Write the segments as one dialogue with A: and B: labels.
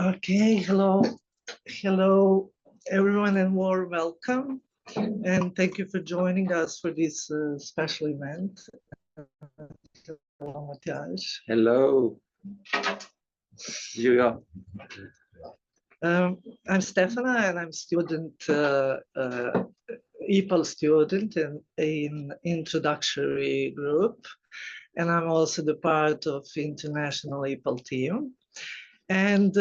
A: Okay, hello everyone and warm welcome. And thank you for joining us for this special event. Hello, Matjaž.
B: Hello, Julia.
A: I'm Stefana and I'm student, EPAL student in introductory group. And I'm also the part of international EPAL team. And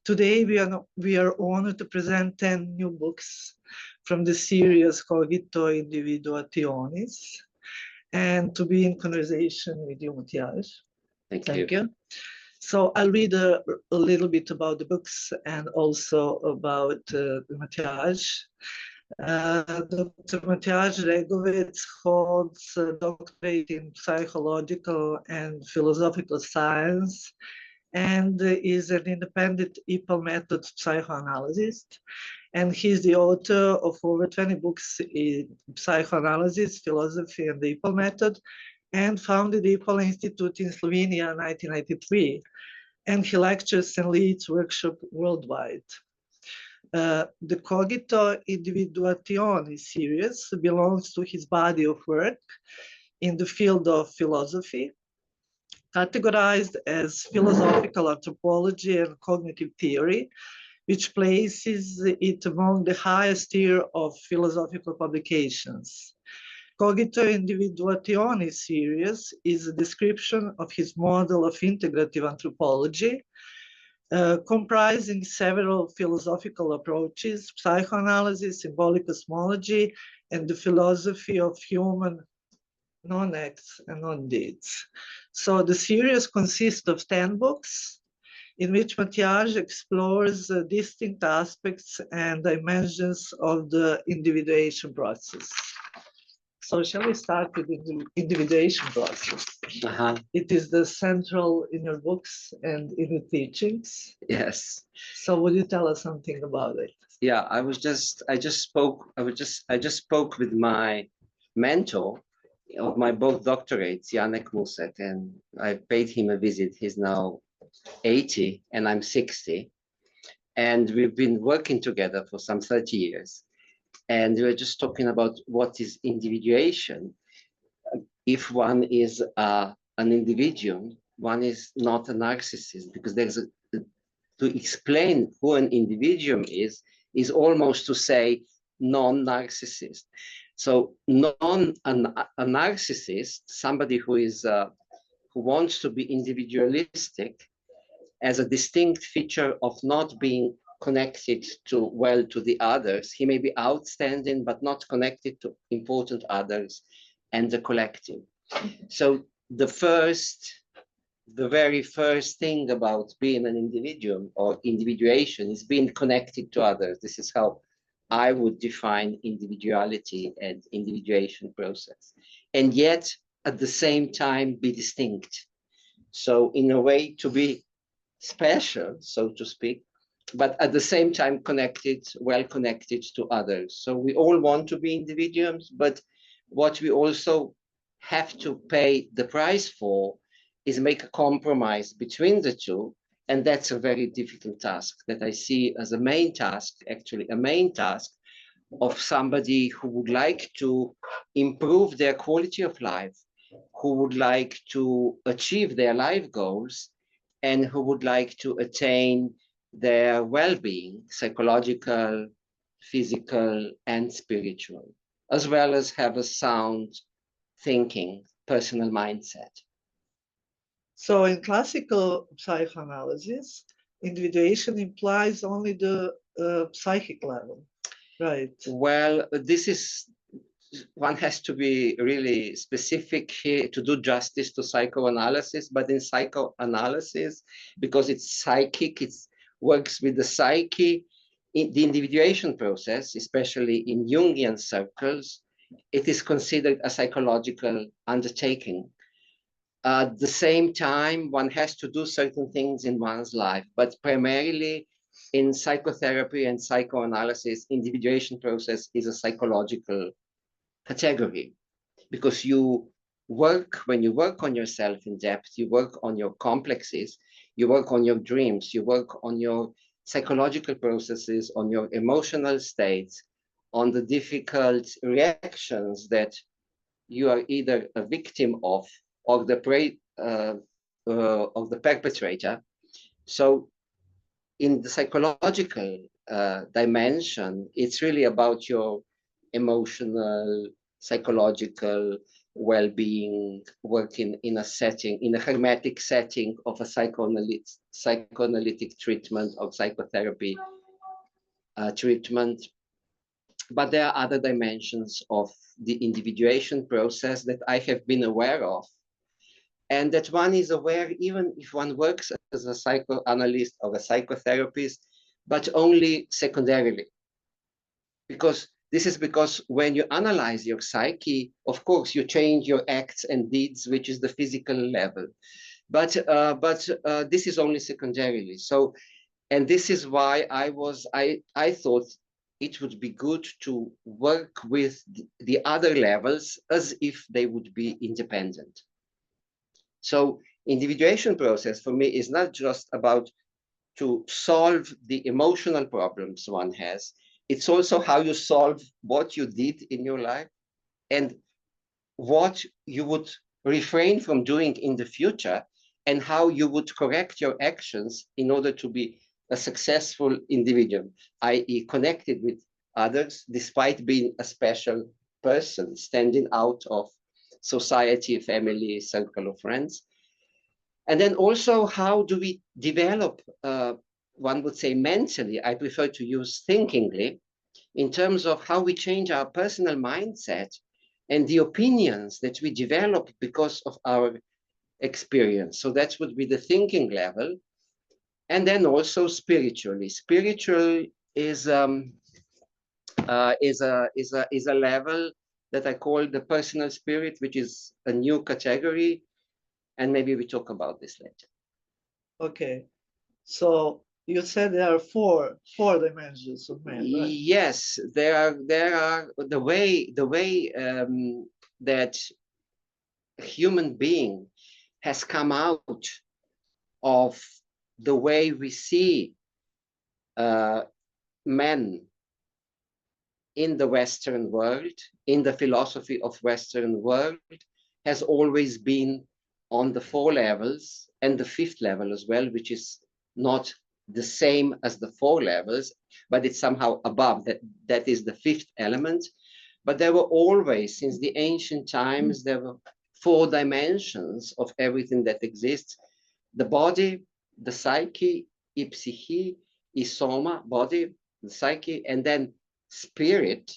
A: today we are honored to present 10 new books from the series Cogito Individuationis, and to be in conversation with you, Matjaž.
B: Thank you.
A: So I'll read a little bit about the books and also about Matjaž. Dr. Matjaž Regovec holds a doctorate in psychological and philosophical science and is an independent EPAL method psychoanalyst. And he's the author of over 20 books in psychoanalysis, philosophy, and the EPAL method, and founded the EPAL Institute in Slovenia in 1993. And he lectures and leads workshops worldwide. The Cogito Individuationis series belongs to his body of work in the field of philosophy, categorized as philosophical anthropology and cognitive theory, which places it among the highest tier of philosophical publications. Cogito Individuationis series is a description of his model of integrative anthropology, comprising several philosophical approaches: psychoanalysis, symbolic cosmology, and the philosophy of human non-acts and non-deeds. So the series consists of 10 books in which Matjaž explores distinct aspects and dimensions of the individuation process. So shall we start with the individuation process? It is the central in your books and in the teachings.
B: Yes.
A: So would you tell us something about it?
B: Yeah, I just spoke with my mentor of my both doctorates, Janek Muset, and I paid him a visit. He's now 80 and I'm 60. And we've been working together for some 30 years. And we were just talking about what is individuation. If one is an individual, one is not a narcissist, because to explain who an individual is almost to say non-narcissist. So a narcissist, somebody who wants to be individualistic, as a distinct feature of not being connected to the others. He may be outstanding, but not connected to important others and the collective. So the very first thing about being an individual or individuation is being connected to others. This is how I would define individuality and individuation process. And yet, at the same time, be distinct. So in a way, to be special, so to speak, but at the same time well connected to others. So we all want to be individuals, but what we also have to pay the price for is make a compromise between the two. And that's a very difficult task that I see as a main task, actually a main task of somebody who would like to improve their quality of life, who would like to achieve their life goals, and who would like to attain their well-being, psychological, physical, and spiritual, as well as have a sound thinking, personal mindset.
A: So in classical psychoanalysis, individuation implies only the psychic level, right?
B: Well, one has to be really specific here to do justice to psychoanalysis, but in psychoanalysis, because it's psychic, it works with the psyche, in the individuation process, especially in Jungian circles, it is considered a psychological undertaking. At the same time, one has to do certain things in one's life, but primarily in psychotherapy and psychoanalysis, individuation process is a psychological category, because when you work on yourself in depth, you work on your complexes, you work on your dreams, you work on your psychological processes, on your emotional states, on the difficult reactions that you are either a victim of or the prey of the perpetrator. So in the psychological dimension, it's really about your emotional, psychological well-being, working in a setting, in a hermetic setting of a psychoanalytic treatment or psychotherapy treatment. But there are other dimensions of the individuation process that I have been aware of, and that one is aware even if one works as a psychoanalyst or a psychotherapist, but only secondarily. Because this is because when you analyze your psyche, of course, you change your acts and deeds, which is the physical level. But this is only secondarily. So, and this is why I thought it would be good to work with the other levels as if they would be independent. So individuation process for me is not just about to solve the emotional problems one has. It's also how you solve what you did in your life and what you would refrain from doing in the future and how you would correct your actions in order to be a successful individual, i.e. connected with others despite being a special person, standing out of society, family, circle of friends. And then also, how do we develop, one would say mentally, I prefer to use thinkingly, in terms of how we change our personal mindset and the opinions that we develop because of our experience. So that would be the thinking level. And then also spiritually. Spiritual is a level that I call the personal spirit, which is a new category. And maybe we talk about this later.
A: Okay, so you said there are four dimensions of man, right?
B: Yes, there are the way that a human being has come out of the way we see men in the Western world, in the philosophy of Western world, has always been on the 4 levels and the 5th level as well, which is not the same as the 4 levels, but it's somehow above that. That is the 5th element. But there were always, since the ancient times, there were 4 dimensions of everything that exists: the body, the psyche, psyche, soma, body, the psyche, and then spirit,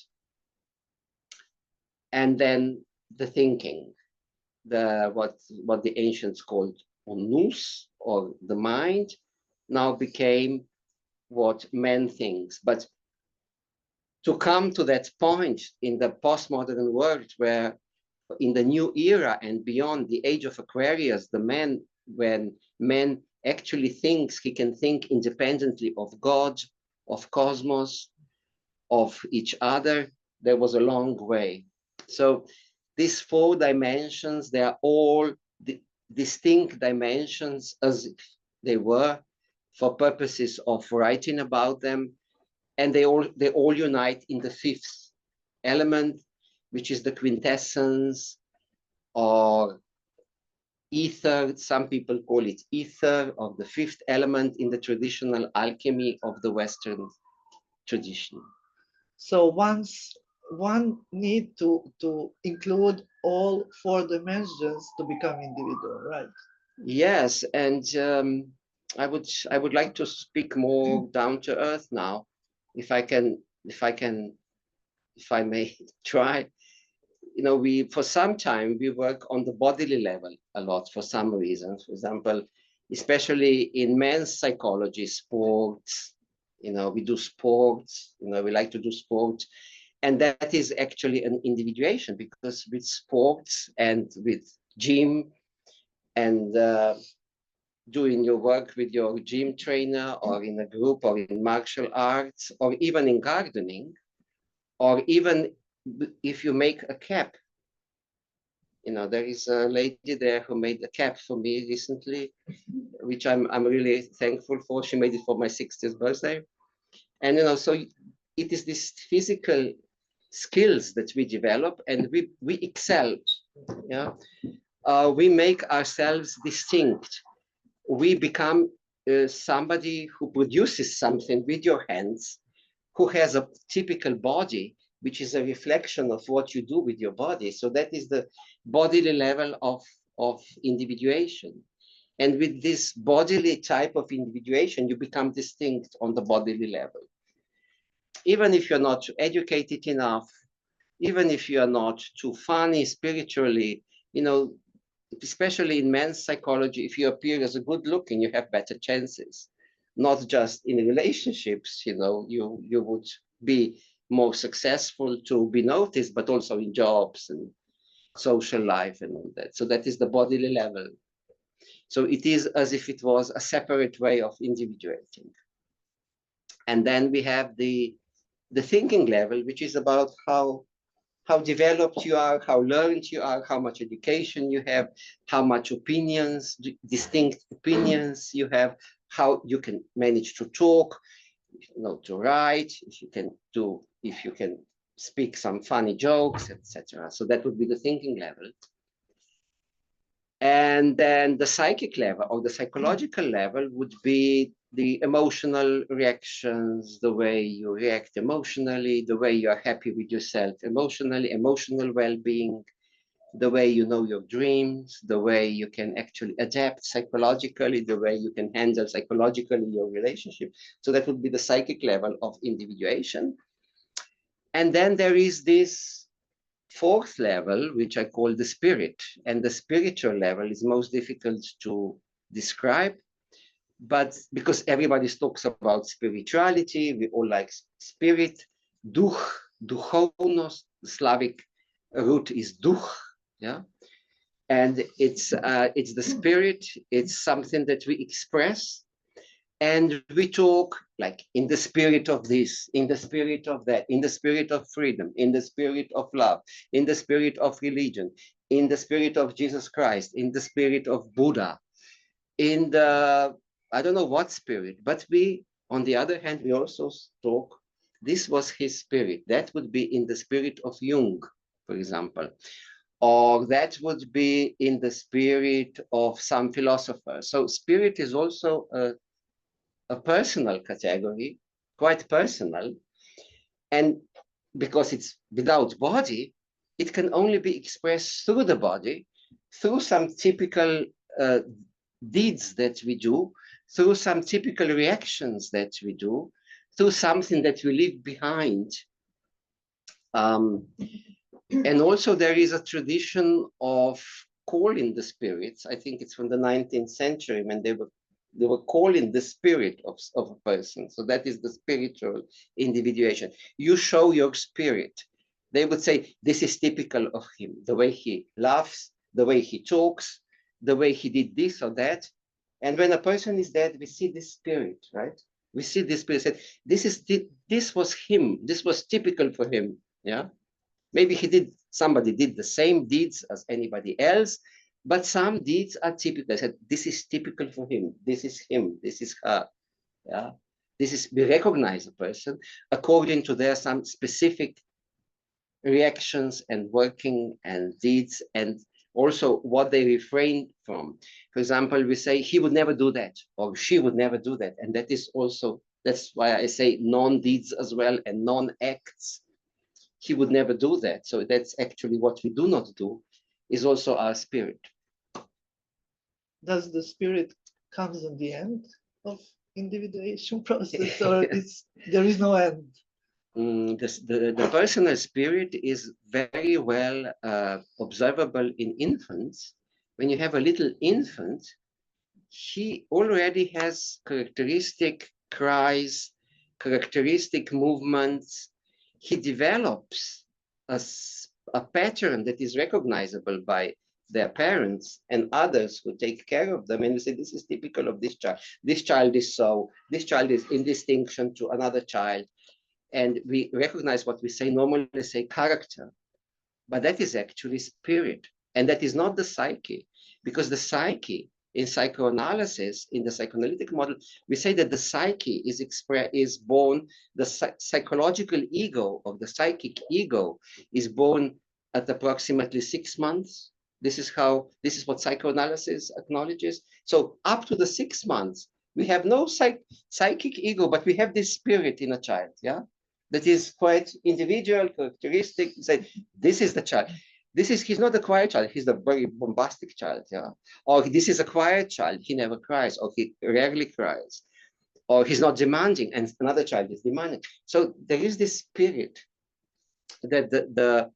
B: and then the thinking, what the ancients called nous, or the mind, now became what man thinks. But to come to that point in the postmodern world, where in the new era and beyond, the age of Aquarius, when man actually thinks, he can think independently of God, of cosmos, of each other, there was a long way. So these 4 dimensions, they are all distinct dimensions as they were for purposes of writing about them. And they all unite in the 5th element, which is the quintessence or ether. Some people call it ether, of the 5th element in the traditional alchemy of the Western tradition.
A: So one need to include all 4 dimensions to become individual, right?
B: Yes, and I would like to speak more down to earth now, if I may try. You know, for some time we work on the bodily level a lot for some reasons. For example, especially in men's psychology, sports. You know, we do sports. You know, we like to do sports. And that is actually an individuation, because with sports and with gym and doing your work with your gym trainer, or in a group, or in martial arts, or even in gardening, or even if you make a cap, You know, there is a lady there who made a cap for me recently, which I'm really thankful for. She made it for my 60th birthday. And, you know, so it is this physical skills that we develop and we excel. Yeah. We make ourselves distinct. We become somebody who produces something with your hands, who has a typical body, which is a reflection of what you do with your body. So that is the bodily level of individuation. And with this bodily type of individuation, you become distinct on the bodily level. Even if you're not educated enough, even if you are not too funny spiritually, you know, especially in men's psychology, if you appear as a good looking, you have better chances. Not just in relationships, you know, you would be more successful to be noticed, but also in jobs and social life and all that. So that is the bodily level. So it is as if it was a separate way of individuating. And then we have the thinking level, which is about how developed you are, how learned you are, how much education you have, how much opinions, distinct opinions you have, how you can manage to talk, you know, to write, if you can speak some funny jokes, etc. So that would be the thinking level. And then the psychic level or the psychological level would be the emotional reactions, the way you react emotionally, the way you are happy with yourself emotionally, emotional well-being, the way you know your dreams, the way you can actually adapt psychologically, the way you can handle psychologically your relationship. So that would be the psychic level of individuation. And then there is this fourth level, which I call the spirit. And the spiritual level is most difficult to describe, but because everybody talks about spirituality, we all like spirit, duch, duchovnos, the Slavic root is duch, yeah, and it's the spirit. It's something that we express, and we talk like in the spirit of this, in the spirit of that, in the spirit of freedom, in the spirit of love, in the spirit of religion, in the spirit of Jesus Christ, in the spirit of Buddha, in the, I don't know what spirit, but we, on the other hand, we also talk, this was his spirit. That would be in the spirit of Jung, for example, or that would be in the spirit of some philosopher. So spirit is also a personal category, quite personal. And because it's without body, it can only be expressed through the body, through some typical deeds that we do, through some typical reactions that we do, through something that we leave behind. And also there is a tradition of calling the spirits. I think it's from the 19th century when they were calling the spirit of a person. So that is the spiritual individuation. You show your spirit. They would say, this is typical of him, the way he laughs, the way he talks, the way he did this or that. And when a person is dead, we see this spirit, right? We see this spirit. This was him. This was typical for him. Yeah. Maybe somebody did the same deeds as anybody else, but some deeds are typical. I said, this is typical for him. This is him. This is her. Yeah. We recognize a person according to their some specific reactions and working and deeds, and also what they refrain from. For example, we say he would never do that, or she would never do that. And that is also, that's why I say non-deeds as well and non-acts. He would never do that. So that's actually what we do not do, is also our spirit.
A: Does the spirit comes in the end of individuation process, or there is no end?
B: The personal spirit is very well observable in infants. When you have a little infant, he already has characteristic cries, characteristic movements. He develops a pattern that is recognizable by their parents and others who take care of them. And we say, this is typical of this child. This child is so, this child is in distinction to another child. And we recognize what we say, normally say character, but that is actually spirit. And that is not the psyche, because the psyche in psychoanalysis, in the psychoanalytic model, we say that the psyche is born, the psychological ego of the psychic ego is born at approximately 6 months. This is what psychoanalysis acknowledges. So up to the 6 months, we have no psychic ego, but we have this spirit in a child, yeah? That is quite individual, characteristic. Say, this is the child. He's not a quiet child, he's a very bombastic child, yeah? Or this is a quiet child, he never cries, or he rarely cries. Or he's not demanding, and another child is demanding. So there is this spirit that the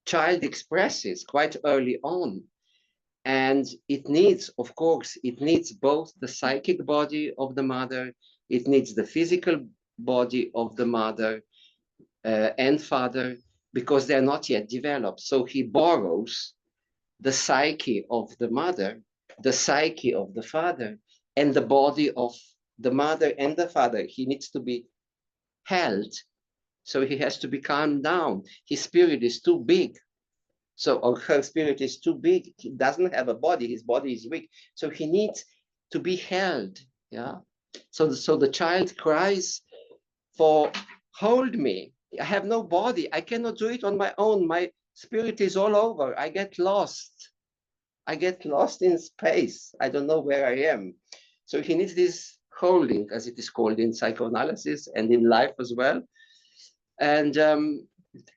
B: child expresses quite early on. And it needs, of course, it needs both the psychic body of the mother, it needs the physical body of the mother and father, because they're not yet developed. So he borrows the psyche of the mother, the psyche of the father, and the body of the mother and the father. He needs to be held, so he has to be calmed down. His spirit is too big. So, or her spirit is too big. He doesn't have a body. His body is weak. So he needs to be held. Yeah. So the child cries for, hold me. I have no body. I cannot do it on my own. My spirit is all over. I get lost. I get lost in space. I don't know where I am. So he needs this holding, as it is called in psychoanalysis and in life as well. And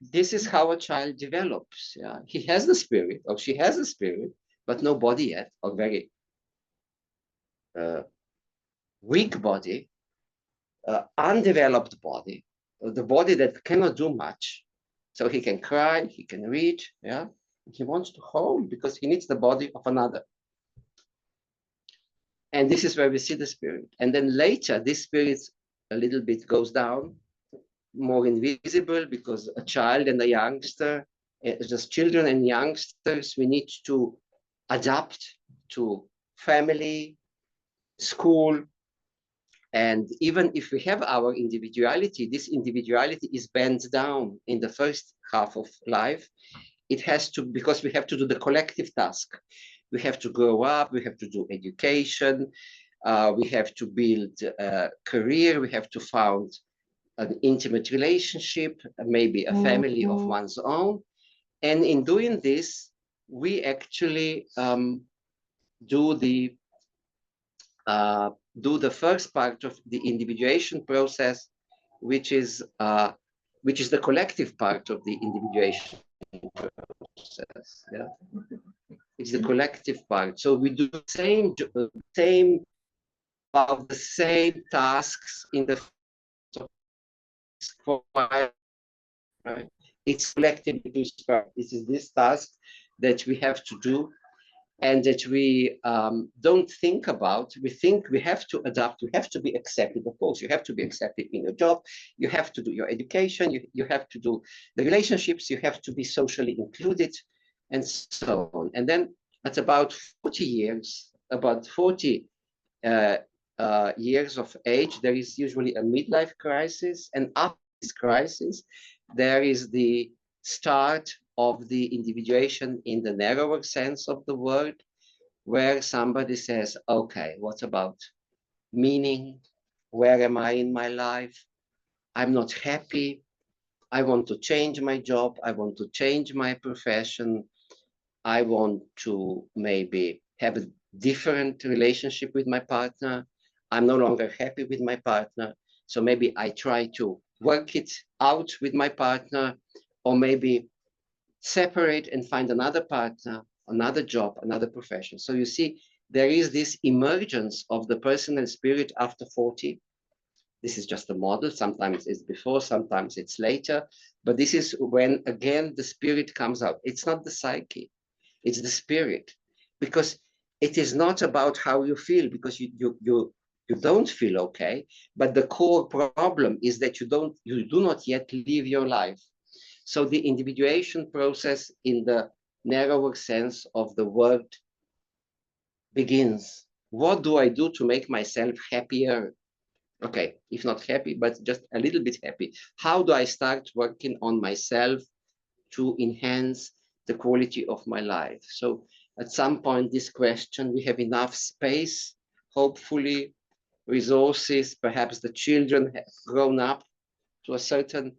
B: this is how a child develops. Yeah? He has the spirit, or she has the spirit, but no body yet, or very weak body, undeveloped body, the body that cannot do much. So he can cry, he can read, yeah. He wants to hold because he needs the body of another. And this is where we see the spirit. And then later, this spirit a little bit goes down, more invisible, because a child and a youngster, just children and youngsters, we need to adapt to family, school. And even if we have our individuality, this individuality is bent down in the first half of life. It has to, because we have to do the collective task. We have to grow up, we have to do education, we have to build a career, we have to found an intimate relationship, maybe a family of one's own. And in doing this, we actually do the first part of the individuation process, which is the collective part of the individuation process. Yeah, it's the collective part. So we do the same tasks in the right? It's collective. This is this task that we have to do, and that we don't think about. We think we have to adapt, we have to be accepted. Of course, you have to be accepted in your job, you have to do your education, you have to do the relationships, you have to be socially included, and so on. And then at about 40 years, years of age, there is usually a midlife crisis, and after this crisis, there is the start of the individuation in the narrower sense of the word, where somebody says, okay, what about meaning? Where am I in my life? I'm not happy. I want to change my job. I want to change my profession. I want to maybe have a different relationship with my partner. I'm no longer happy with my partner. So maybe I try to work it out with my partner, or maybe separate and find another partner, another job, another profession. So you see, there is this emergence of the personal spirit after 40. This is just a model. Sometimes it's before, sometimes it's later. But this is when, again, the spirit comes out. It's not the psyche, it's the spirit. Because it is not about how you feel, because you don't feel okay. But the core problem is that you do not yet live your life. So the individuation process in the narrower sense of the word begins. What do I do to make myself happier? Okay, if not happy, but just a little bit happy. How do I start working on myself to enhance the quality of my life? So at some point, this question, we have enough space, hopefully, resources, perhaps the children have grown up to a certain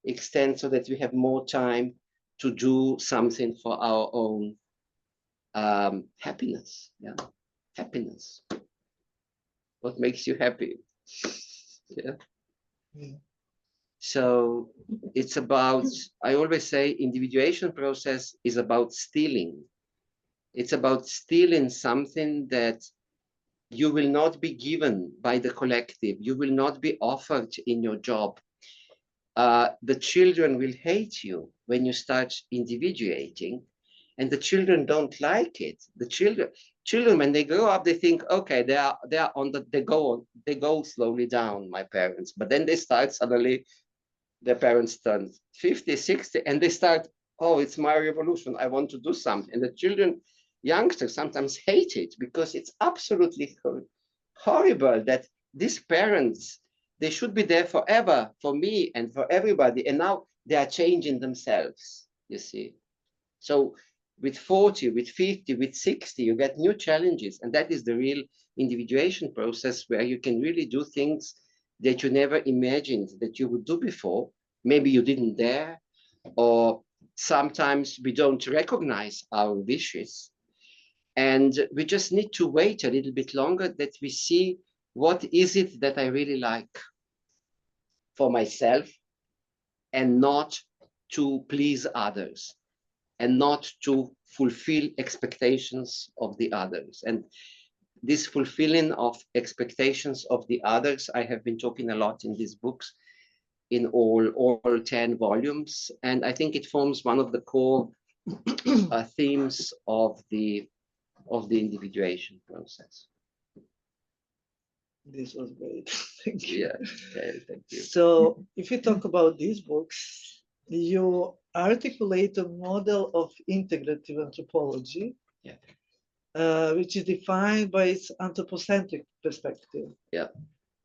B: extent so that we have more time to do something for our own happiness. Yeah, happiness. What makes you happy? Yeah.
A: Yeah.
B: So it's about, I always say, individuation process is about stealing. It's about stealing something that you will not be given by the collective. You will not be offered in your job. The children will hate you when you start individuating, and the children don't like it. The children when they grow up, they think, okay, they are on the, they go slowly down, my parents, but then they start suddenly, their parents turn 50, 60, and they start, oh, it's my revolution, I want to do something. And the children, youngsters, sometimes hate it because it's absolutely horrible that these parents, they should be there forever for me and for everybody, and now they are changing themselves, you see. So with 40, with 50, with 60, you get new challenges, and that is the real individuation process, where you can really do things that you never imagined that you would do before. Maybe you didn't dare, or sometimes we don't recognize our wishes. And we just need to wait a little bit longer that we see what is it that I really like for myself, and not to please others, and not to fulfill expectations of the others. And this fulfilling of expectations of the others, I have been talking a lot in these books, in all 10 volumes. And I think it forms one of the core themes of the individuation process.
A: This was great. Thank you.
B: Yeah, thank you.
A: So if you talk about these books, you articulate a model of integrative anthropology,
B: yeah.
A: Which is defined by its anthropocentric perspective.
B: Yeah.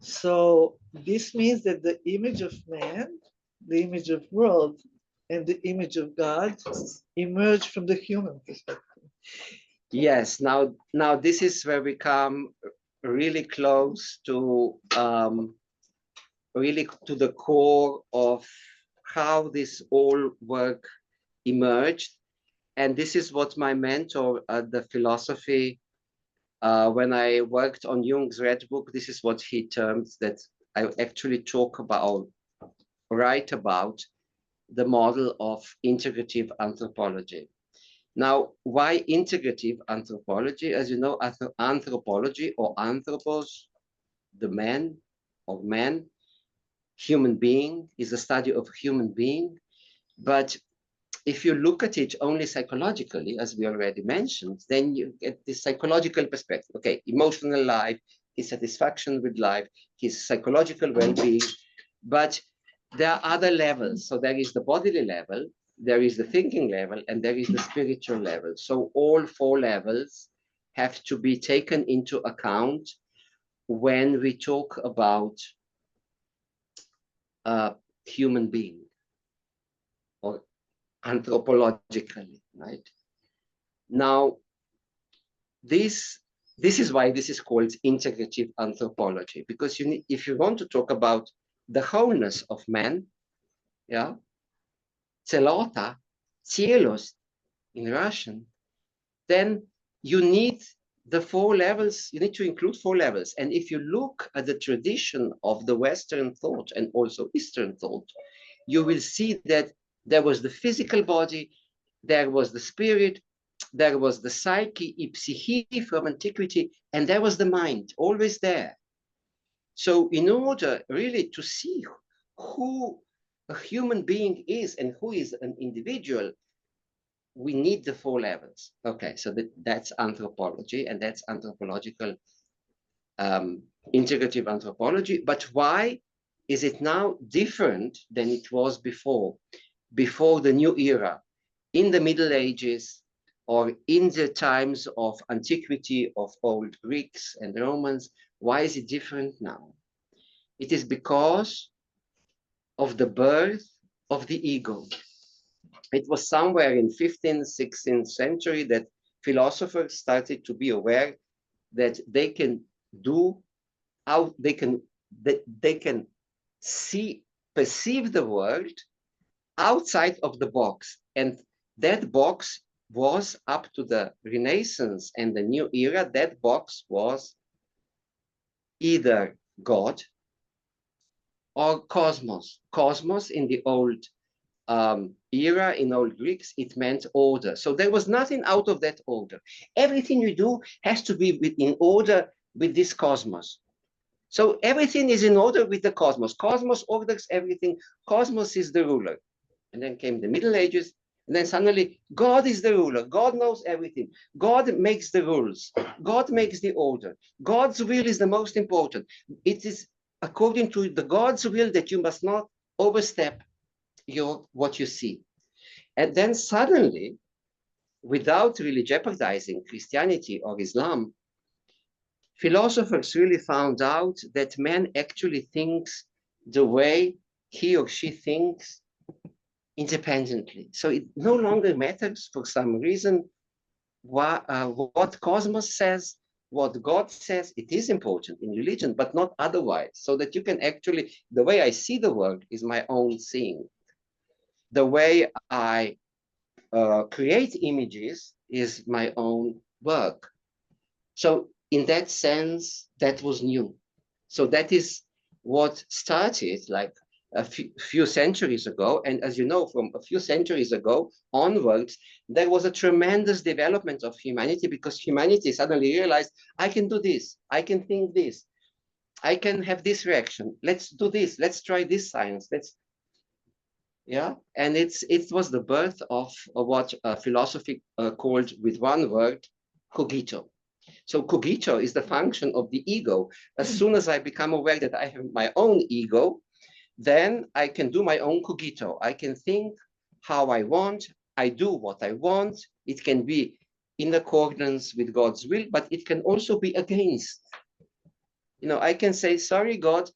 A: So this means that the image of man, the image of world, and the image of God emerge from the human perspective.
B: Yes, now this is where we come really close to really to the core of how this all work emerged. And this is what my mentor at the philosophy, when I worked on Jung's Red Book, this is what he termed that I actually talk about, write about, the model of integrative anthropology. Now, why integrative anthropology? As you know, anthropology, or anthropos, the man or man, human being, is the study of human being. But if you look at it only psychologically, as we already mentioned, then you get this psychological perspective. Okay, emotional life, his satisfaction with life, his psychological well-being. But there are other levels. So there is the bodily level, there is the thinking level, and there is the spiritual level. So all 4 levels have to be taken into account when we talk about human being, or anthropologically, right? Now, this is why this is called integrative anthropology, because you need, if you want to talk about the wholeness of man, yeah, celota, cielos in Russian, then you need the 4 levels, you need to include 4 levels. And if you look at the tradition of the Western thought and also Eastern thought, you will see that there was the physical body, there was the spirit, there was the psyche, psyche from antiquity, and there was the mind, always there. So in order really to see who a human being is and who is an individual, we need the 4 levels. Okay, so that's anthropology, and that's anthropological integrative anthropology. But why is it now different than it was before the new era, in the Middle Ages, or in the times of antiquity of old Greeks and Romans? Why is it different now? It is because of the birth of the ego. it was somewhere in 15th, 16th century that philosophers started to be aware that they can do out, they can perceive the world outside of the box. And that box was, up to the Renaissance and the new era, that box was either God or cosmos. Cosmos in the old era, in old Greeks, it meant order. So there was nothing out of that order. Everything you do has to be in order with this cosmos. So everything is in order with the cosmos. Cosmos orders everything. Cosmos is the ruler. And then came the Middle Ages. And then suddenly, God is the ruler. God knows everything. God makes the rules. God makes the order. God's will is the most important. It is according to the God's will that you must not overstep what you see. And then suddenly, without really jeopardizing Christianity or Islam, philosophers really found out that man actually thinks the way he or she thinks independently. So it no longer matters for some reason what cosmos says, what God says. It is important in religion, but not otherwise. So that you can actually, the way I see the world is my own seeing. The way I create images is my own work. So in that sense, that was new. So that is what started like a few centuries ago. And as you know, from a few centuries ago onwards, there was a tremendous development of humanity, because humanity suddenly realized, I can do this, I can think this, I can have this reaction, let's do this, let's try this science, yeah. And it was the birth of what philosophy called, with one word, cogito. So cogito is the function of the ego. As soon as I become aware that I have my own ego, then I can do my own cogito. I can think how I want. I do what I want. It can be in accordance with God's will, but it can also be against. You know, I can say, sorry, God,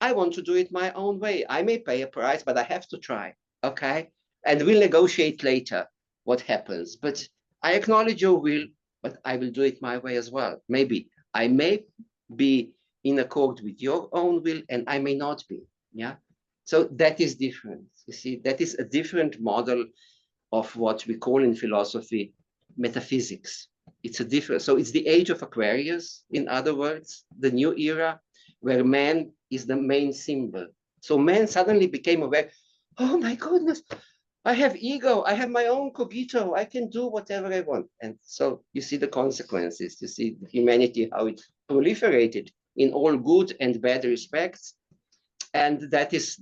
B: I want to do it my own way. I may pay a price, but I have to try, okay? And we'll negotiate later what happens. But I acknowledge your will, but I will do it my way as well. Maybe I may be in accord with your own will, and I may not be, yeah? So that is different, you see? That is a different model of what we call in philosophy metaphysics. It's a different, so it's the age of Aquarius, in other words, the new era, where man is the main symbol. So man suddenly became aware, oh my goodness, I have ego, I have my own cogito, I can do whatever I want. And so you see the consequences, you see humanity, how it proliferated in all good and bad respects. And this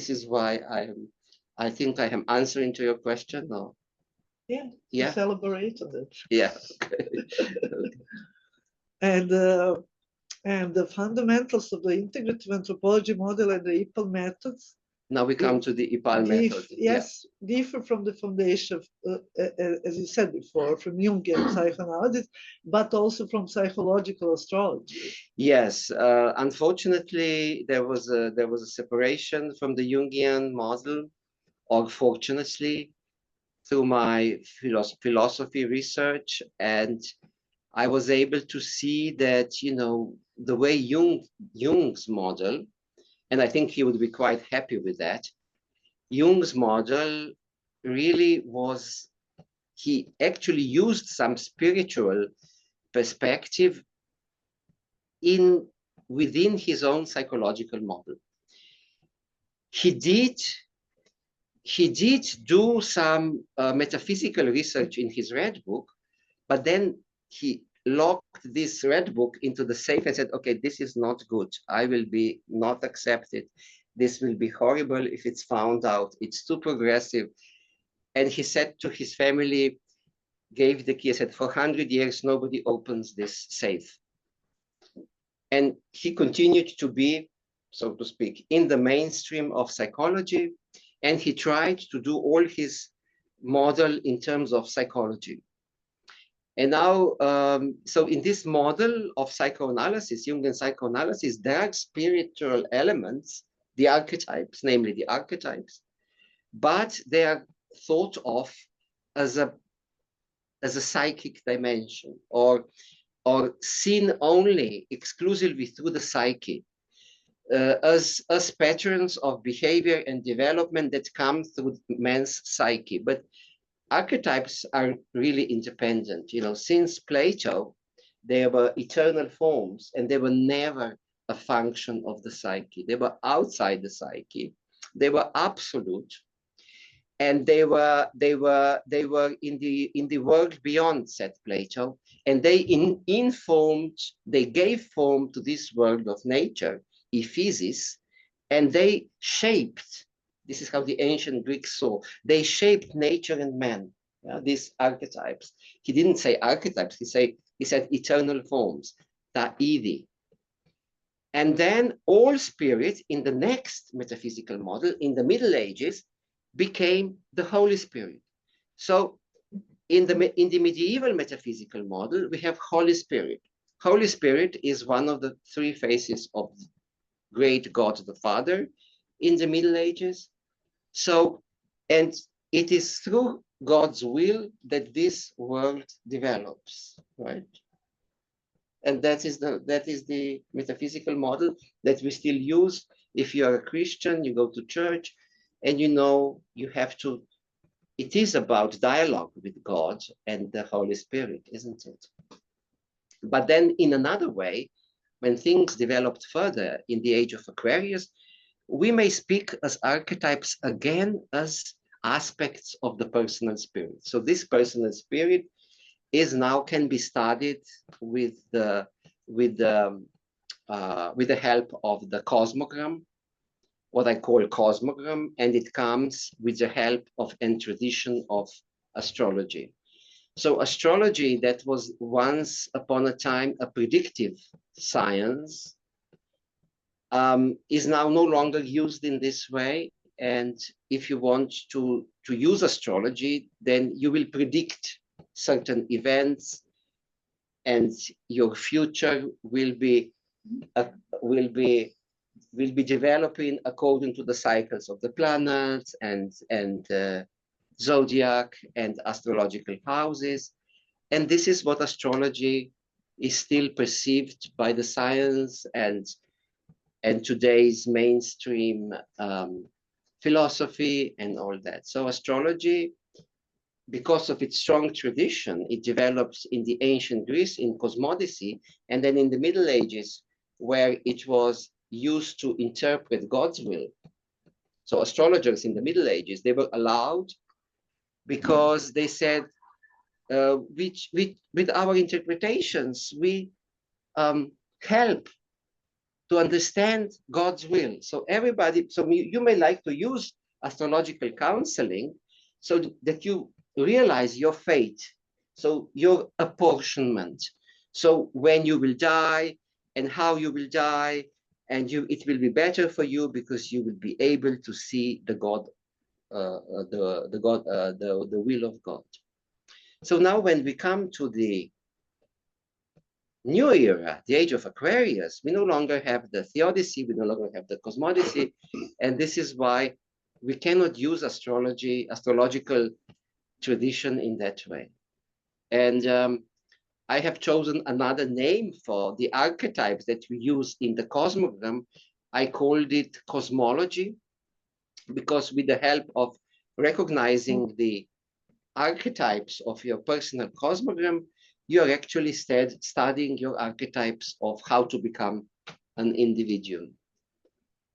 B: is why I think I am answering to your question. Or
A: Yeah,
B: yeah,
A: celebrated it.
B: Yeah.
A: And the fundamentals of the integrative anthropology model and the IPAL methods.
B: Now we come to the IPAL method.
A: Yes, differ from the foundation, as you said before, from Jungian psychoanalysis, but also from psychological astrology.
B: Yes, unfortunately, there was a separation from the Jungian model, or fortunately, through my philosophy research, and I was able to see that, you know, the way Jung's model, and I think he would be quite happy with that, Jung's model really was, he actually used some spiritual perspective within his own psychological model. He did do some metaphysical research in his red book, but then he locked this red book into the safe and said, okay, this is not good. I will be not accepted. This will be horrible if it's found out. It's too progressive. And he said to his family, gave the key, said, for 100 years, nobody opens this safe. And he continued to be, so to speak, in the mainstream of psychology. And he tried to do all his model in terms of psychology. And now, so in this model of psychoanalysis, Jungian psychoanalysis, there are spiritual elements, the archetypes, namely the archetypes, but they are thought of as a psychic dimension, or seen only exclusively through the psyche, as patterns of behavior and development that come through man's psyche. But archetypes are really independent. You know, since Plato, they were eternal forms, and they were never a function of the psyche. They were outside the psyche. They were absolute, and they were in the world beyond, said Plato, and they gave form to this world of nature, ephesis, and they shaped. This is how the ancient Greeks saw. They shaped nature and man. These archetypes. He didn't say archetypes. He said eternal forms, ta idi. And then all spirit in the next metaphysical model, in the Middle Ages, became the Holy Spirit. So in the medieval metaphysical model, we have Holy Spirit. Holy Spirit is one of the three faces of great God the Father in the Middle Ages. So, and it is through God's will that this world develops, right? And that is the metaphysical model that we still use. If you are a Christian, you go to church, and you know you have to. It is about dialogue with God and the Holy Spirit, isn't it? But then, in another way, when things developed further in the age of Aquarius, we may speak as archetypes again as aspects of the personal spirit. So this personal spirit can be studied with the help of the cosmogram, what I call cosmogram, and it comes with the help of and tradition of astrology. So astrology, that was once upon a time a predictive science, is now no longer used in this way. And if you want to use astrology, then you will predict certain events, and your future will be developing according to the cycles of the planets and zodiac and astrological houses. And this is what astrology is still perceived by the science and today's mainstream philosophy and all that. So astrology, because of its strong tradition, it develops in the ancient Greece in cosmodicy, and then in the Middle Ages, where it was used to interpret God's will. So astrologers in the Middle Ages, they were allowed because they said, with our interpretations, we help to understand God's will. So you may like to use astrological counseling so that you realize your fate, so your apportionment. So when you will die and how you will die, and it will be better for you because you will be able to see the will of God. So now when we come to the new era, the age of Aquarius, we no longer have the theodicy, we no longer have the cosmodicy, and this is why we cannot use astrological tradition in that way. And I have chosen another name for the archetypes that we use in the cosmogram. I called it cosmology, because with the help of recognizing the archetypes of your personal cosmogram, you are actually studying your archetypes of how to become an individual.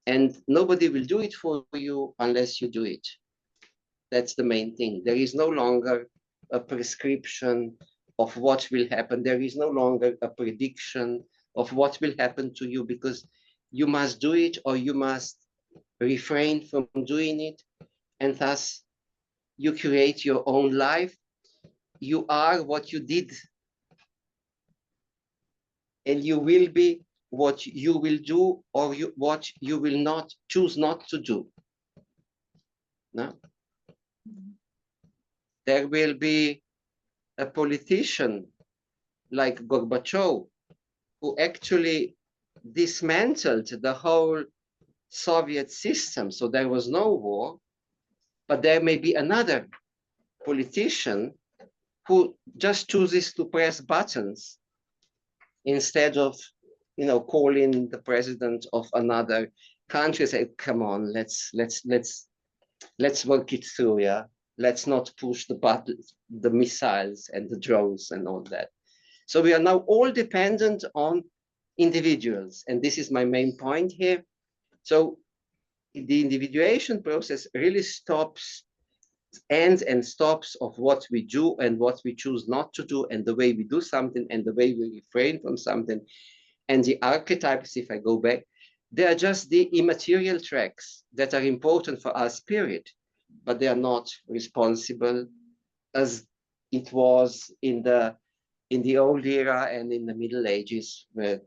B: And nobody will do it for you unless you do it. That's the main thing. There is no longer a prescription of what will happen. There is no longer a prediction of what will happen to you, because you must do it or you must refrain from doing it. And thus, you create your own life. You are what you did. And you will be what you will do, or what you will not choose not to do. No? There will be a politician like Gorbachev, who actually dismantled the whole Soviet system, so there was no war. But there may be another politician who just chooses to press buttons instead of, calling the president of another country, say, come on, let's work it through, yeah. Let's not push the missiles and the drones and all that. So we are now all dependent on individuals, and this is my main point here. So the individuation process really ends and stops of what we do and what we choose not to do, and the way we do something and the way we refrain from something. And the archetypes, if I go back, they are just the immaterial tracks that are important for our spirit, but they are not responsible as it was in the old era and in the Middle Ages, where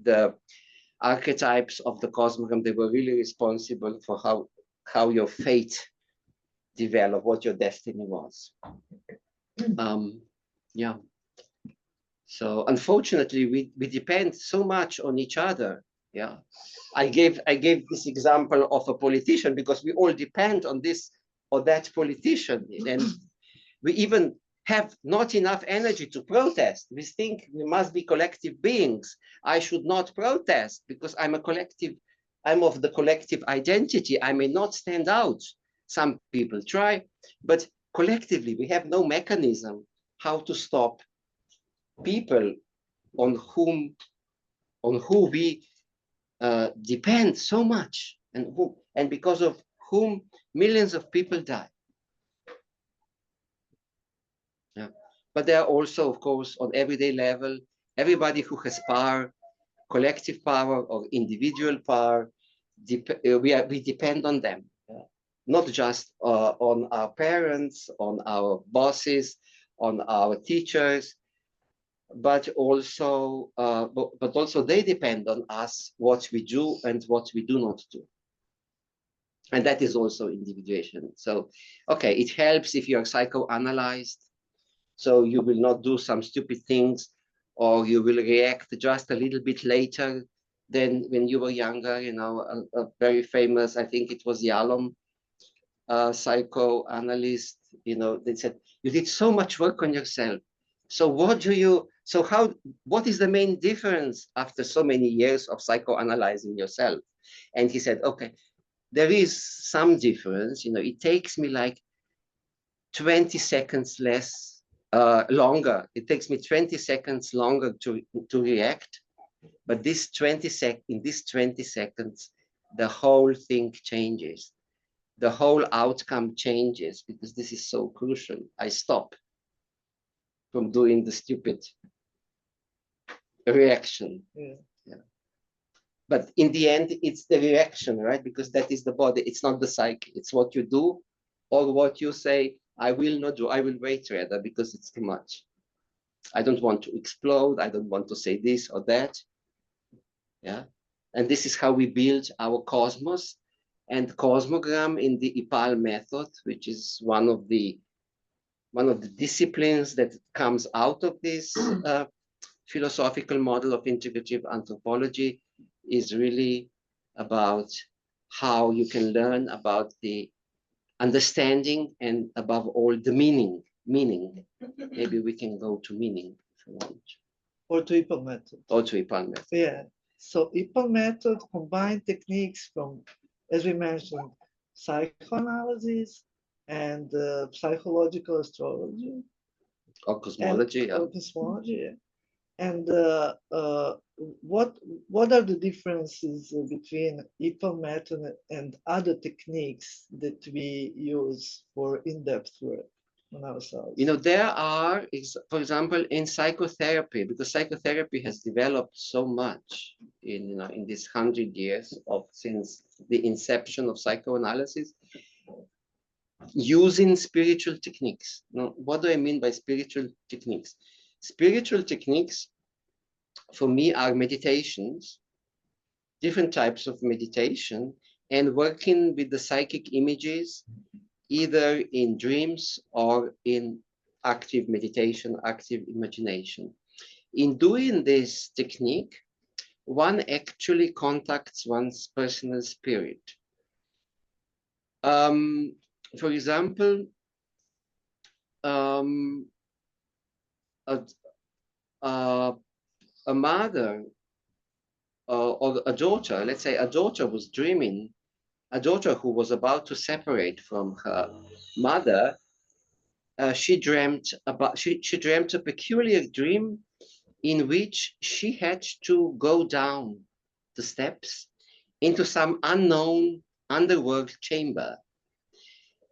B: the archetypes of the cosmogram, they were really responsible for how your fate developed, what your destiny was. Yeah. So unfortunately, we depend so much on each other. Yeah. I gave this example of a politician because we all depend on this or that politician. And we even have not enough energy to protest. We think we must be collective beings. I should not protest because I'm a collective, I'm of the collective identity. I may not stand out. Some people try, but collectively we have no mechanism how to stop people on who we depend so much, and because of whom millions of people die. Yeah. But there are also, of course, on everyday level, everybody who has power, collective power or individual power, we depend on them. Yeah. Not just on our parents, on our bosses, on our teachers, but also they depend on us, what we do and what we do not do. And that is also individuation. So, okay, it helps if you are psychoanalyzed. So you will not do some stupid things, or you will react just a little bit later than when you were younger. A very famous, I think it was Yalom, psychoanalyst, they said, you did so much work on yourself. So what is the main difference after so many years of psychoanalyzing yourself? And he said, okay, there is some difference. It takes me like 20 seconds longer. It takes me 20 seconds longer to react. But in these 20 seconds, the whole thing changes. The whole outcome changes because this is so crucial. I stop from doing the stupid reaction. Yeah. But in the end, it's the reaction, right? Because that is the body. It's not the psyche. It's what you do or what you say, I will not do. I will wait rather because it's too much. I don't want to explode. I don't want to say this or that. Yeah. And this is how we build our cosmos. And cosmogram in the IPAL method, which is one of the disciplines that comes out of this philosophical model of integrative anthropology, is really about how you can learn about the understanding and above all the meaning. Maybe we can go to meaning if you want.
A: Or to IPAL method.
B: Or to IPAL method.
A: Yeah. So IPAL method combine techniques from, as we mentioned, psychoanalysis and psychological astrology.
B: Or cosmology.
A: Or cosmology, yeah. And what are the differences between IPAL method and other techniques that we use for in-depth work on ourselves?
B: There are, for example, in psychotherapy, because psychotherapy has developed so much in this 100 years since the inception of psychoanalysis, using spiritual techniques. Now, what do I mean by spiritual techniques? Spiritual techniques, for me, are meditations, different types of meditation, and working with the psychic images, either in dreams or in active meditation, active imagination. In doing this technique, one actually contacts one's personal spirit. For example, a, a mother or a daughter, let's say a daughter was dreaming, a daughter who was about to separate from her mother, she dreamt a peculiar dream in which she had to go down the steps into some unknown underworld chamber.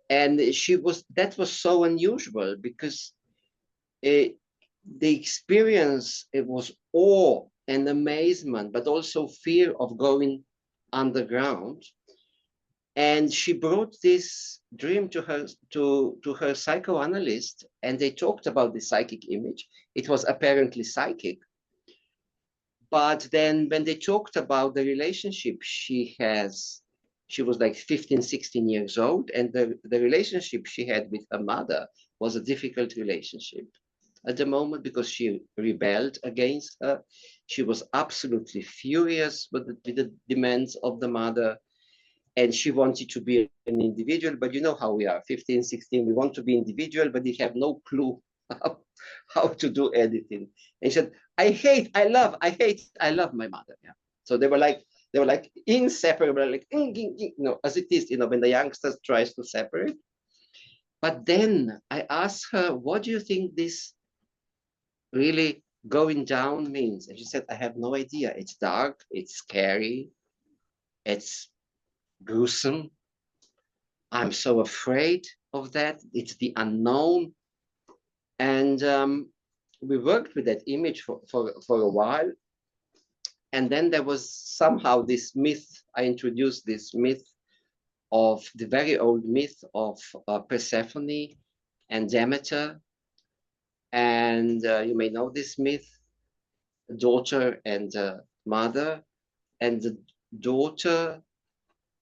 B: And that was so unusual because the experience, it was awe and amazement, but also fear of going underground. And she brought this dream to her psychoanalyst, and they talked about the psychic image. It was apparently psychic. But then when they talked about the relationship she was like 15, 16 years old, and the relationship she had with her mother was a difficult relationship at the moment because she rebelled against her. She was absolutely furious with the demands of the mother, and she wanted to be an individual. But you know how we are, 15, 16, we want to be individual, but we have no clue how to do anything. And she said, I love my mother. Yeah. So they were like inseparable, like, as it is, when the youngsters tries to separate. But then I asked her, what do you think this really going down means? And she said, I have no idea. It's dark, it's scary, it's gruesome. I'm so afraid of that. It's the unknown. And we worked with that image for a while. And then there was somehow this myth. I introduced this myth of the very old myth of Persephone and Demeter. And you may know this myth, daughter and mother. And the daughter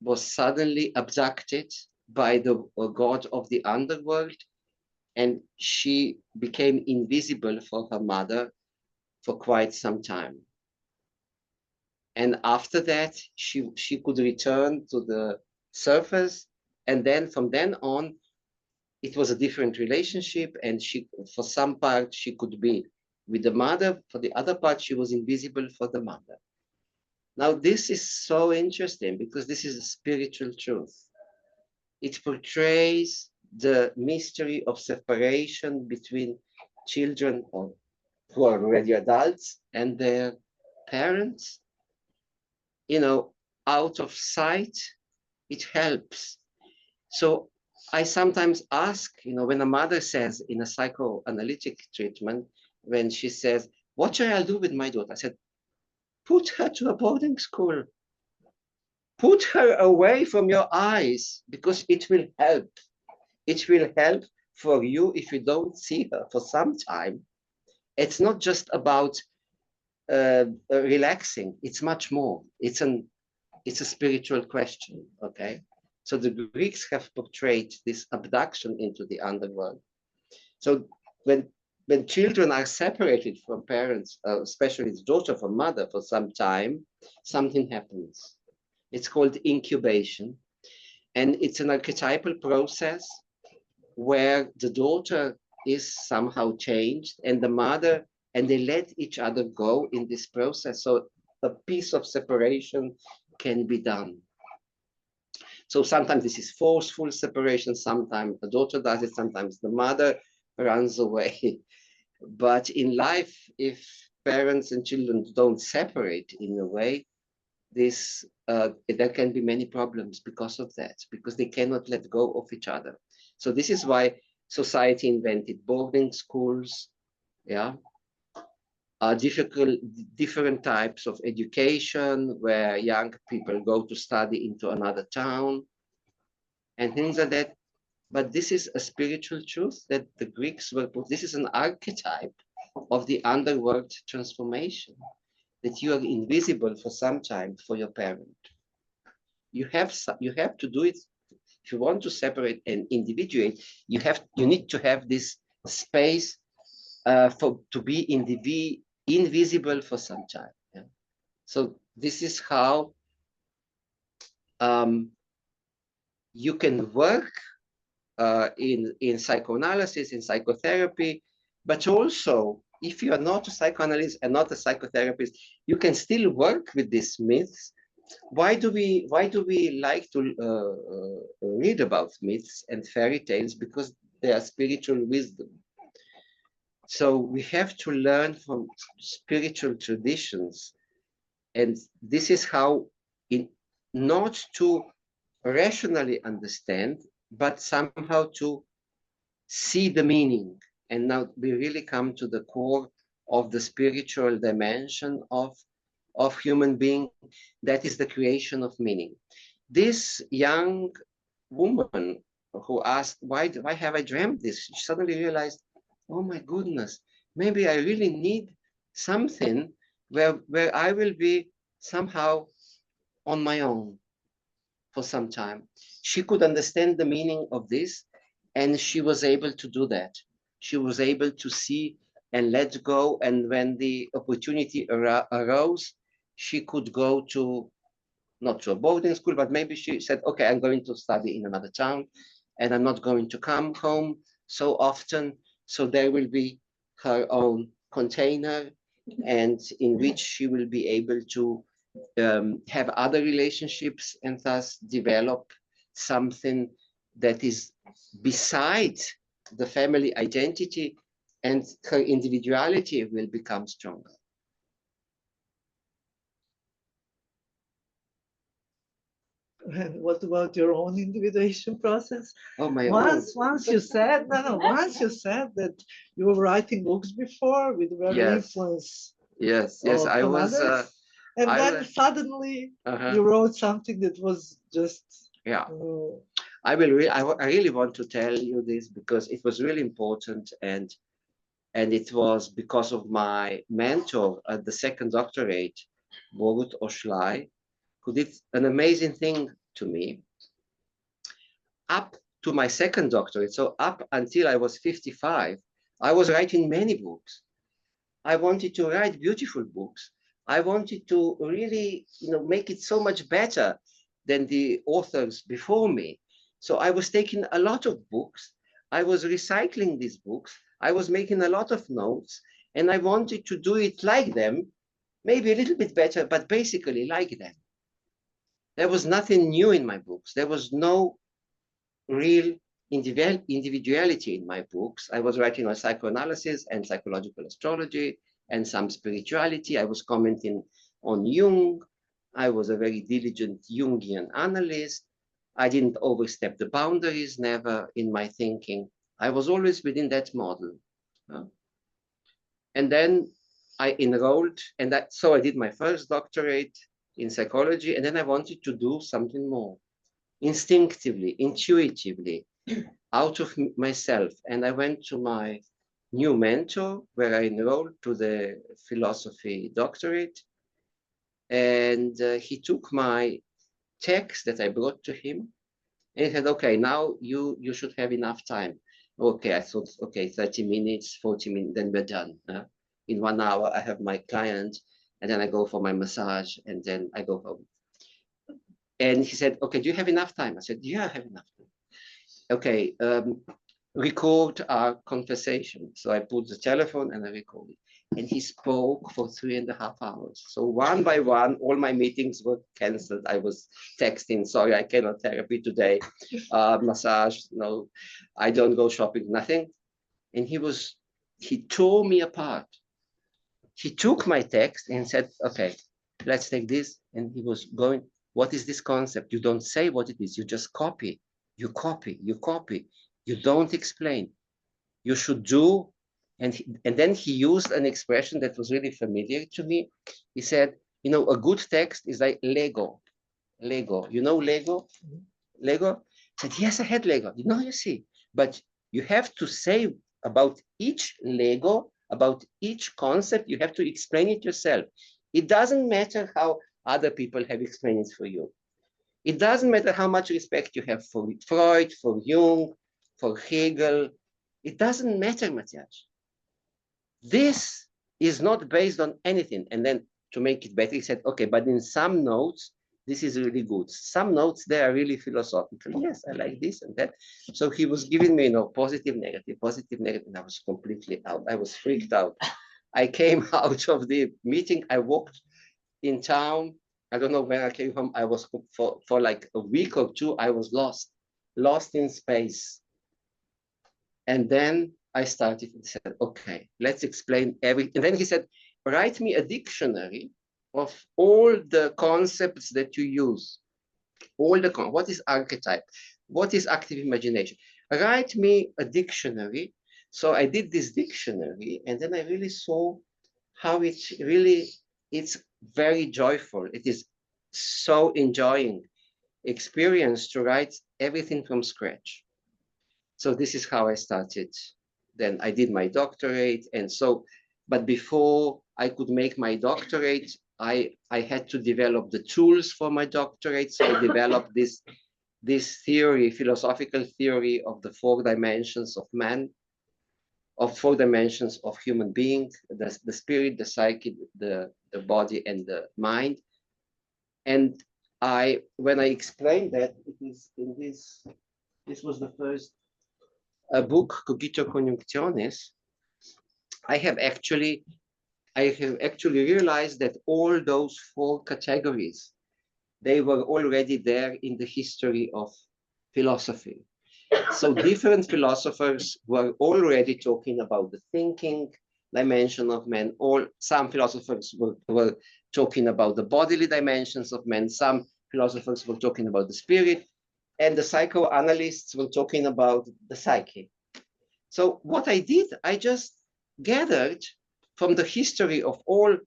B: was suddenly abducted by the god of the underworld, and she became invisible for her mother for quite some time. And after that, she could return to the surface, and then from then on, it was a different relationship, and for some part, she could be with the mother, for the other part, she was invisible for the mother. Now, this is so interesting because this is a spiritual truth. It portrays the mystery of separation between children who are already adults and their parents. Out of sight, it helps. So I sometimes ask, when a mother says in a psychoanalytic treatment, when she says, what shall I do with my daughter? I said, put her to a boarding school. Put her away from your eyes because it will help. It will help for you if you don't see her for some time. It's not just about relaxing. It's much more. It's a spiritual question, okay? So the Greeks have portrayed this abduction into the underworld. So when children are separated from parents, especially the daughter from mother for some time, something happens. It's called incubation. And it's an archetypal process where the daughter is somehow changed and the mother, and they let each other go in this process. So a piece of separation can be done. So sometimes this is forceful separation, sometimes the daughter does it, sometimes the mother runs away. But in life, if parents and children don't separate in a way, there can be many problems because of that, because they cannot let go of each other. So this is why society invented boarding schools, yeah, different types of education where young people go to study into another town and things like that. But this is a spiritual truth that the Greeks were put. This is an archetype of the underworld transformation, that you are invisible for some time for your parent. You have to do it. If you want to separate and individuate, you need to have this space to be invisible for some time. Yeah? So this is how you can work in psychoanalysis, in psychotherapy, but also if you are not a psychoanalyst and not a psychotherapist, you can still work with these myths. Why do we like to read about myths and fairy tales? Because they are spiritual wisdom. So we have to learn from spiritual traditions, and this is how, not to rationally understand, but somehow to see the meaning. And now we really come to the core of the spiritual dimension of human being. That is the creation of meaning. This young woman who asked, why have I dreamt this? She suddenly realized, oh my goodness, maybe I really need something where I will be somehow on my own for some time. She could understand the meaning of this, and she was able to do that. She was able to see and let go, and when the opportunity arose, she could go to, not to a boarding school, but maybe she said, okay, I'm going to study in another town, and I'm not going to come home so often. So there will be her own container, and in which she will be able to have other relationships and thus develop something that is beside the family identity, and her individuality will become stronger.
A: And what about your own individuation process?
B: Oh, my
A: Once you said, once you said that you were writing books before with very influence
B: Yes, I
A: from
B: was.
A: others, and
B: I
A: then
B: was,
A: suddenly
B: uh-huh.
A: you wrote something that was just.
B: Yeah. I really want to tell you this because it was really important, and it was because of my mentor at the second doctorate, Borut Oshlai, who did an amazing thing to me. Up to my second doctorate, so up until I was 55, I was writing many books. I wanted to write beautiful books. I wanted to really, make it so much better than the authors before me. So I was taking a lot of books. I was recycling these books. I was making a lot of notes, and I wanted to do it like them, maybe a little bit better, but basically like them. There was nothing new in my books. There was no real individuality in my books. I was writing on psychoanalysis and psychological astrology and some spirituality. I was commenting on Jung. I was a very diligent Jungian analyst. I didn't overstep the boundaries, never in my thinking. I was always within that model. And then I enrolled, and so I did my first doctorate in psychology, and then I wanted to do something more instinctively, intuitively, out of myself. And I went to my new mentor, where I enrolled to the philosophy doctorate. And he took my text that I brought to him, and he said, okay, now you should have enough time. Okay, I thought, okay, 30 minutes, 40 minutes, then we're done. In 1 hour, I have my client, and then I go for my massage, and then I go home. And he said, okay, do you have enough time? I said, yeah, I have enough time. Okay, record our conversation. So I put the telephone and I recorded. And he spoke for 3.5 hours. So one by one, all my meetings were canceled. I was texting, sorry, I cannot therapy today. Massage, no, I don't go shopping, nothing. And he tore me apart. He took my text and said, okay, let's take this. And he was going, what is this concept? You don't say what it is, you just copy. You copy, you copy. You don't explain. You should do. And then he used an expression that was really familiar to me. He said, a good text is like Lego. Lego. You know Lego? Lego? I said, yes, I had Lego. You see. But you have to say about each Lego, about each concept, you have to explain it yourself. It doesn't matter how other people have explained it for you. It doesn't matter how much respect you have for Freud, for Jung, for Hegel. It doesn't matter, Matjaž. This is not based on anything. And then to make it better, he said, okay, but in some notes, This is really good. Some notes there are really philosophical. Yes, I like this and that. So he was giving me, positive, negative, and I was completely out. I was freaked out. I came out of the meeting. I walked in town. I don't know when I came home. I was for like a week or two. I was lost in space. And then I started and said, okay, let's explain everything. And then he said, write me a dictionary of all the concepts that you use. What is archetype? What is active imagination? Write me a dictionary. So I did this dictionary, and then I really saw how it's very joyful. It is so enjoying experience to write everything from scratch. So this is how I started. Then I did my doctorate, and so, but before I could make my doctorate, I had to develop the tools for my doctorate. So I developed this theory, philosophical theory of the 4 dimensions of man, of 4 dimensions of human being, the spirit, the psyche, the body, and the mind. And when I explained that, it is in this was the first book, Cogito Coniunctionis. I have actually realized that all those 4 categories, they were already there in the history of philosophy. So different philosophers were already talking about the thinking dimension of man. Some philosophers were talking about the bodily dimensions of man. Some philosophers were talking about the spirit, and the psychoanalysts were talking about the psyche. So what I did, I just gathered from the history of all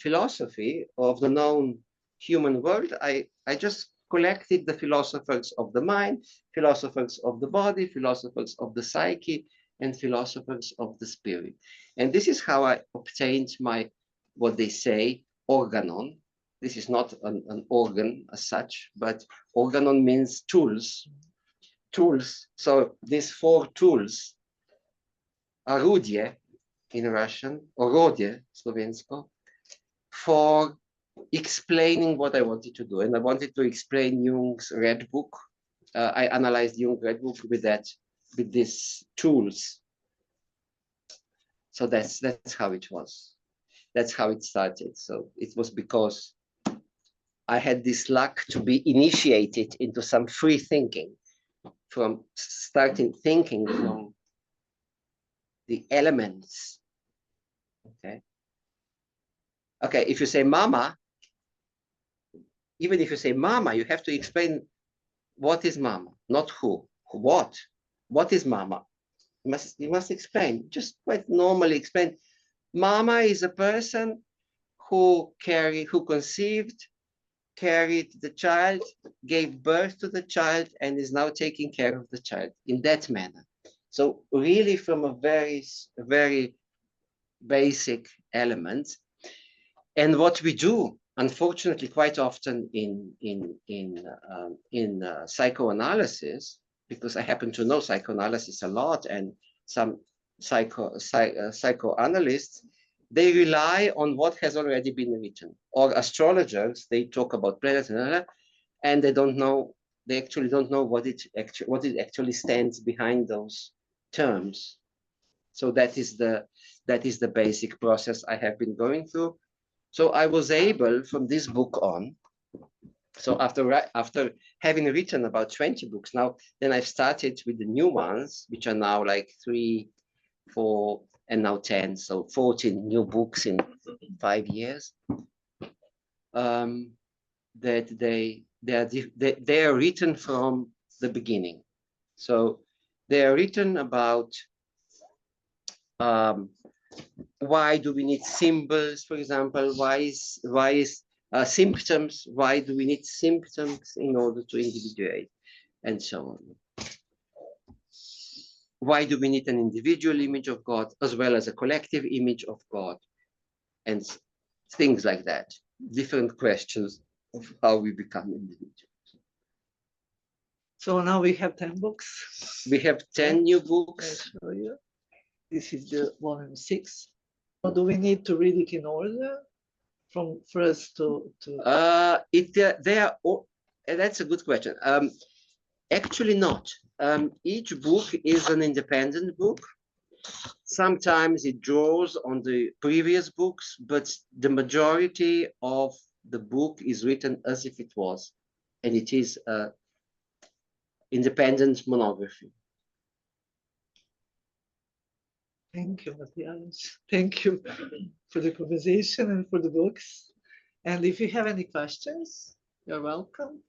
B: philosophy of the known human world. I just collected the philosophers of the mind, philosophers of the body, philosophers of the psyche, and philosophers of the spirit. And this is how I obtained my, what they say, organon. This is not an organ as such, but organon means tools. So these 4 tools, орудие in Russian, orodie, Slovensko, for explaining what I wanted to do. And I wanted to explain Jung's Red Book. I analyzed Jung's Red Book with these tools. So that's how it was. That's how it started. So it was because I had this luck to be initiated into some free thinking, from starting thinking from the elements. Okay, if you say mama, even if you say mama, you have to explain what is mama, not who, what is mama. You must explain, just quite normally explain. Mama is a person who conceived, carried the child, gave birth to the child, and is now taking care of the child in that manner. So really from a very, very basic element. And what we do, unfortunately, quite often in psychoanalysis, because I happen to know psychoanalysis a lot, and some psychoanalysts, they rely on what has already been written. Or astrologers, they talk about planets, and they don't know. They actually don't know what it actually stands behind those terms. So that is the basic process I have been going through. So I was able, from this book on, so after having written about 20 books now, then I've started with the new ones, which are now like 3, 4, and now 10. So 14 new books in 5 years. That they are written from the beginning. So they are written about why do we need symbols, for example? Why is symptoms? Why do we need symptoms in order to individuate, and so on? Why do we need an individual image of God as well as a collective image of God, and things like that? Different questions of how we become individuals.
A: So now we have 10 books.
B: We have 10 new books.
A: This is the volume 6. Or do we need to read it in order? for us to
B: They are all, that's a good question. Actually not. Each book is an independent book. Sometimes it draws on the previous books, but the majority of the book is written as if it was, and it is an independent monography.
A: Thank you, Matjaž. Thank you for the conversation and for the books. And if you have any questions, you're welcome.